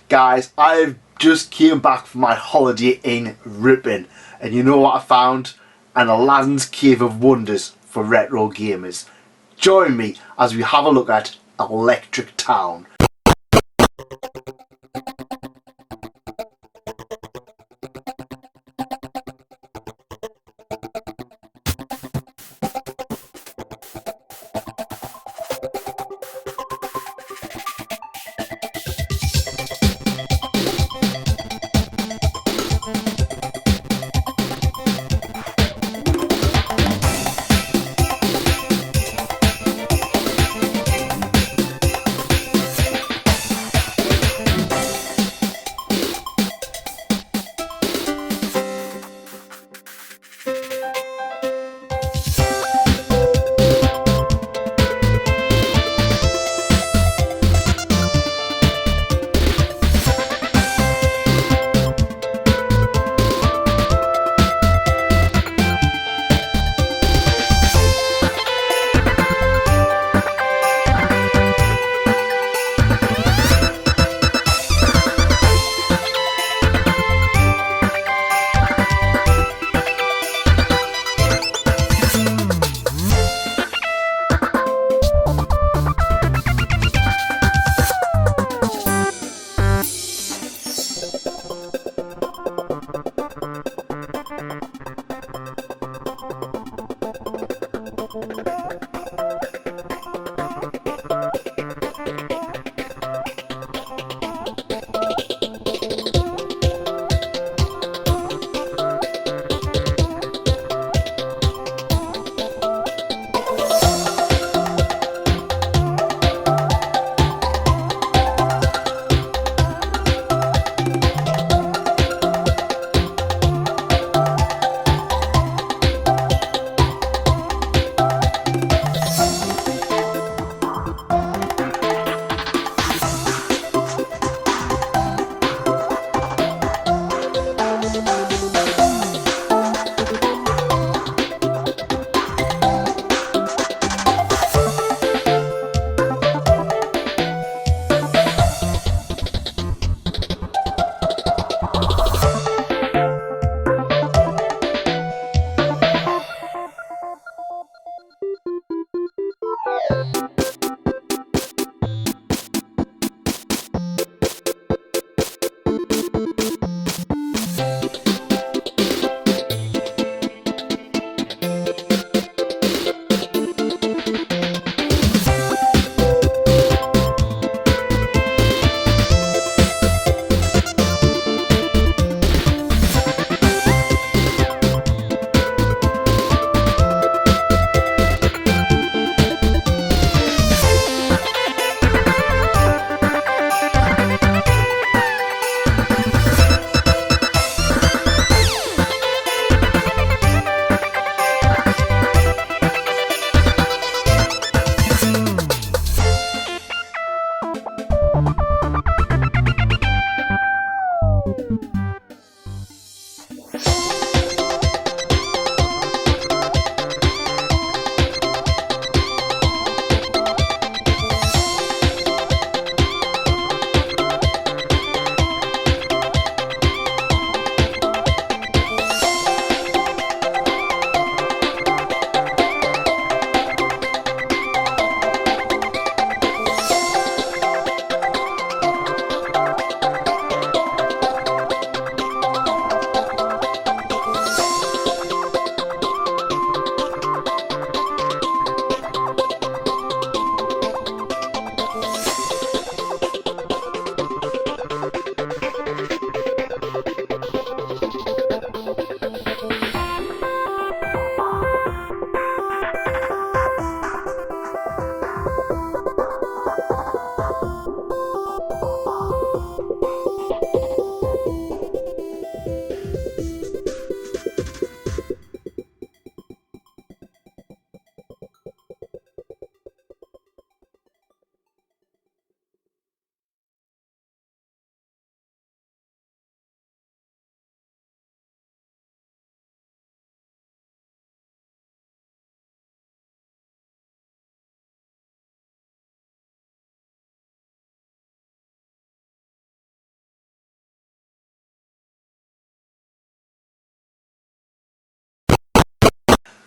Guys, I've just came back from my holiday in Ripon, and you know what I found? An Aladdin's Cave of Wonders for retro gamers. Join me as we have a look at Electric Town.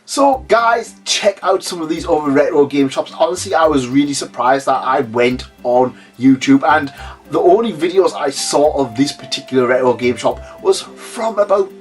So guys, check out some of these other retro game shops. Honestly, I was really surprised that I went on YouTube and the only videos I saw of this particular retro game shop was from about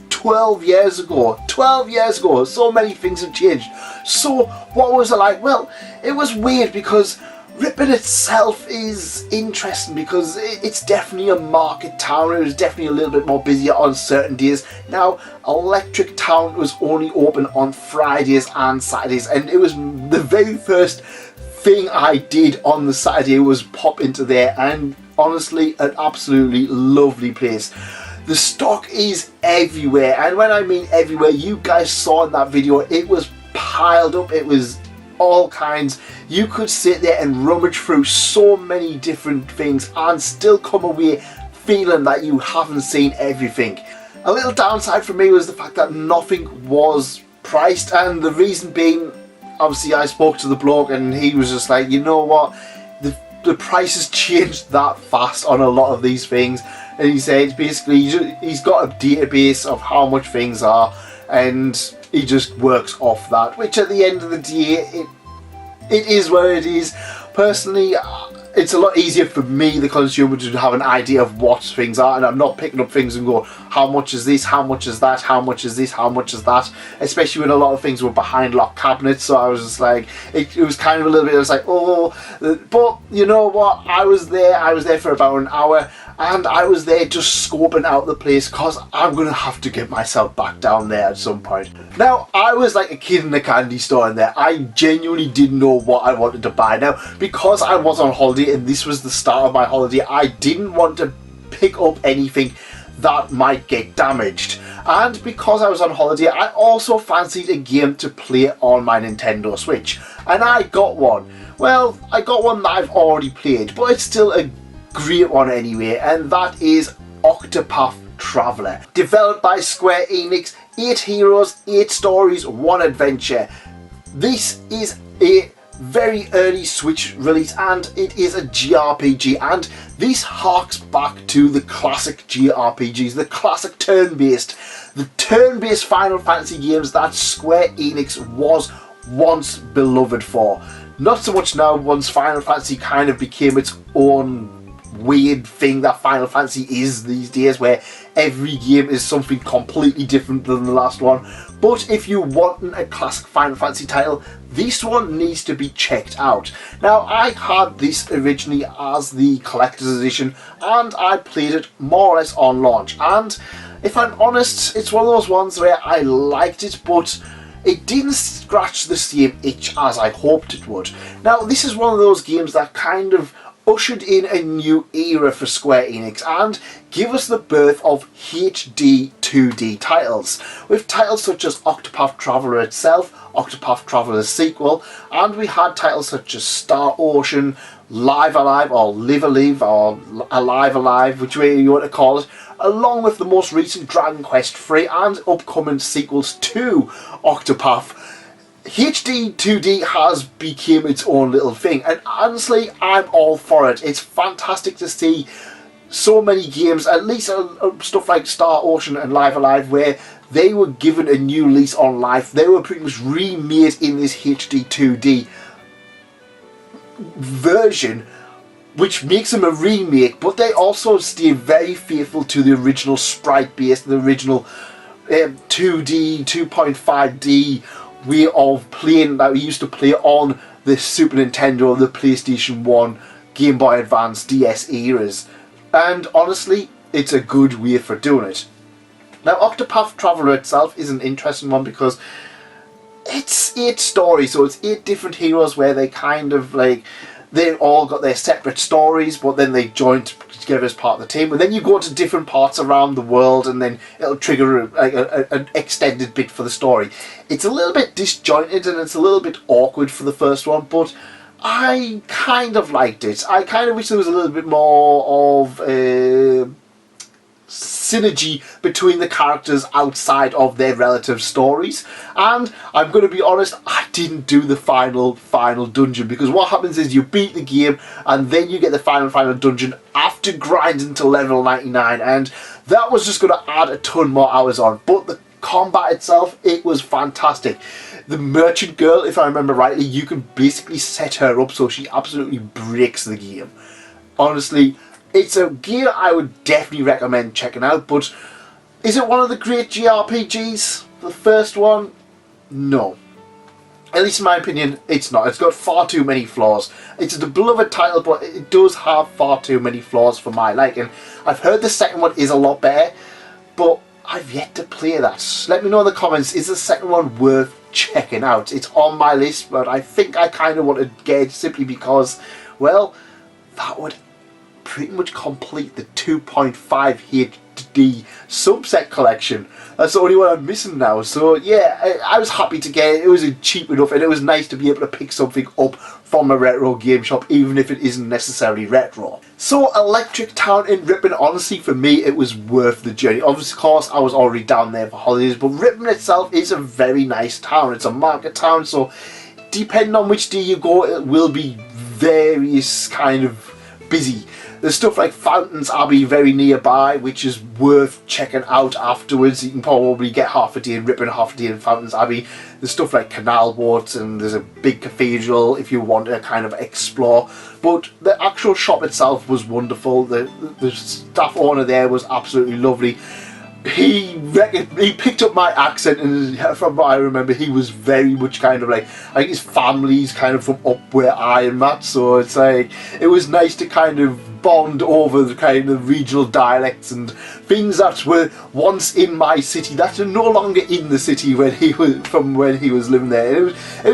12 years ago. 12 years ago, so many things have changed. So what was it like? Well, it was weird because Ripon itself is interesting because it's definitely a market town. It was definitely a little bit more busier on certain days. Now, Electric Town was only open on Fridays and Saturdays, and it was the very first thing I did on the Saturday was pop into there, and honestly, an absolutely lovely place. The stock is everywhere, and when I mean everywhere, you guys saw in that video, it was piled up. It was all kinds. You could sit there and rummage through so many different things and still come away feeling that you haven't seen everything. A little downside for me was the fact that nothing was priced, and the reason being, obviously I spoke to the bloke and he was just like, you know what, the prices changed that fast on a lot of these things, and he said basically he's got a database of how much things are and he just works off that, which at the end of the day, it is what it is. Personally, it's a lot easier for me, the consumer, to have an idea of what things are, and I'm not picking up things and go, how much is this, how much is that, how much is this, how much is that, especially when a lot of things were behind locked cabinets. So I was just like, it was kind of a little bit, I was like, oh, but you know what, I was there for about an hour, and I was there just scoping out the place because I'm going to have to get myself back down there at some point. Now, I was like a kid in a candy store in there. I genuinely didn't know what I wanted to buy. Now, because I was on holiday and this was the start of my holiday, I didn't want to pick up anything that might get damaged. And because I was on holiday, I also fancied a game to play on my Nintendo Switch. And I got one. Well, I got one that I've already played, but it's still a great one anyway, and that is Octopath Traveler. Developed by Square Enix, 8 heroes, 8 stories, 1 adventure. This is a very early Switch release and it is a JRPG, and this harks back to the classic JRPGs, the classic turn-based Final Fantasy games that Square Enix was once beloved for. Not so much now, once Final Fantasy kind of became its own weird thing that Final Fantasy is these days, where every game is something completely different than the last one. But if you want a classic Final Fantasy title, this one needs to be checked out. Now, I had this originally as the collector's edition and I played it more or less on launch, and if I'm honest, it's one of those ones where I liked it, but it didn't scratch the same itch as I hoped it would. Now, this is one of those games that kind of ushered in a new era for Square Enix and give us the birth of HD 2D titles, with titles such as Octopath Traveler itself, Octopath Traveler's sequel, and we had titles such as Star Ocean, Live Alive, or Live Alive, or Alive Alive, which way you want to call it, along with the most recent Dragon Quest III and upcoming sequels to Octopath. HD 2D has become its own little thing, and honestly, I'm all for it. It's fantastic to see so many games, at least stuff like Star Ocean and Live Alive, where they were given a new lease on life. They were pretty much remade in this HD 2D version, which makes them a remake, but they also stay very faithful to the original sprite base, the original 2D, 2.5D way of playing that we used to play on the Super Nintendo, the PlayStation 1, Game Boy Advance, DS eras. And honestly, it's a good way for doing it. Now, Octopath Traveler itself is an interesting one because it's 8 stories, so it's 8 different heroes where they kind of like, they've all got their separate stories, but then they join together as part of the team. And then you go to different parts around the world, and then it'll trigger an extended bit for the story. It's a little bit disjointed and it's a little bit awkward for the first one, but I kind of liked it. I kind of wish there was a little bit more of synergy between the characters outside of their relative stories. And I'm going to be honest, I didn't do the final dungeon, because what happens is you beat the game and then you get the final dungeon after grinding to level 99, and that was just going to add a ton more hours on. But the combat itself, it was fantastic. The merchant girl, if I remember rightly, you can basically set her up so she absolutely breaks the game. Honestly, it's a game I would definitely recommend checking out, but is it one of the great JRPGs? The first one? No. At least in my opinion, it's not. It's got far too many flaws. It's a beloved title, but it does have far too many flaws for my liking. I've heard the second one is a lot better, but I've yet to play that. Let me know in the comments, is the second one worth checking out? It's on my list, but I think I kind of want to get it simply because, well, that would pretty much complete the 2.5 HD subset collection. That's the only one I'm missing now. So yeah, I was happy to get it. It was cheap enough, and it was nice to be able to pick something up from a retro game shop, even if it isn't necessarily retro. So Electric Town in Ripon, honestly for me it was worth the journey. Obviously, of course, I was already down there for holidays, but Ripon itself is a very nice town. It's a market town, so depending on which day you go, it will be various kind of busy. There's stuff like Fountains Abbey very nearby, which is worth checking out afterwards. You can probably get half a day in Ripon, half a day in Fountains Abbey. There's stuff like canal boats, and there's a big cathedral if you want to kind of explore. But the actual shop itself was wonderful. The staff owner there was absolutely lovely. He picked up my accent, and from what I remember, he was very much kind of like, I think his family's kind of from up where I am at, so it's like, it was nice to kind of bond over the kind of regional dialects and things that were once in my city that are no longer in the city when he was living there.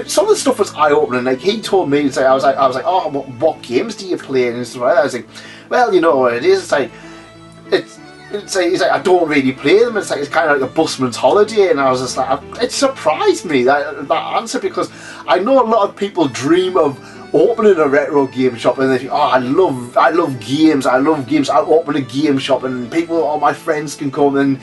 Some of the stuff was eye-opening. Like, he told me, it's like, I was like, oh, what games do you play and stuff like that. I was like, well, you know what it is. It's like, I don't really play them. It's kind of like a busman's holiday, and I was just like, it surprised me that answer, because I know a lot of people dream of opening a retro game shop and they think, oh, I love games, I'll open a game shop and people, all my friends can come, and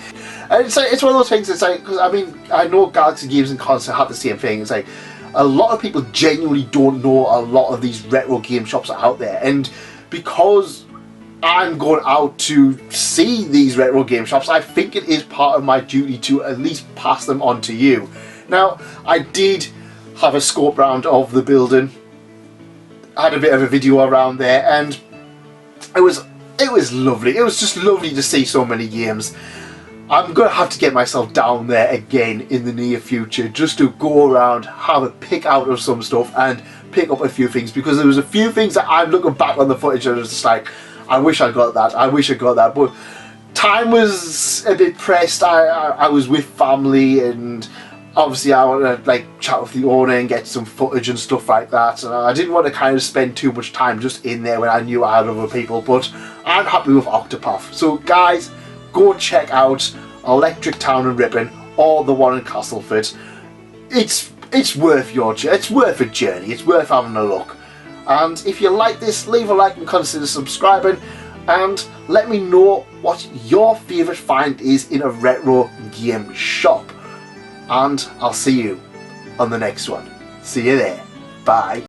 it's like, it's one of those things. It's like, because I mean, I know Galaxy Games and Concert have the same thing. It's like, a lot of people genuinely don't know a lot of these retro game shops are out there, and because I'm going out to see these retro game shops, I think it is part of my duty to at least pass them on to you. Now, I did have a scope round of the building. I had a bit of a video around there, and it was lovely. It was just lovely to see so many games. I'm going to have to get myself down there again in the near future, just to go around, have a pick out of some stuff and pick up a few things, because there was a few things that I'm looking back on the footage and it's just like, I wish I got that, but time was a bit pressed. I was with family, and obviously I want to like chat with the owner and get some footage and stuff like that, and I didn't want to kind of spend too much time just in there when I knew I had other people, but I'm happy with Octopath. So guys, go check out Electric Town in Ripon, or the one in Castleford. It's worth your journey. It's worth a journey. It's worth having a look. And if you like this, leave a like and consider subscribing, and let me know what your favourite find is in a retro game shop. And I'll see you on the next one. See you there. Bye.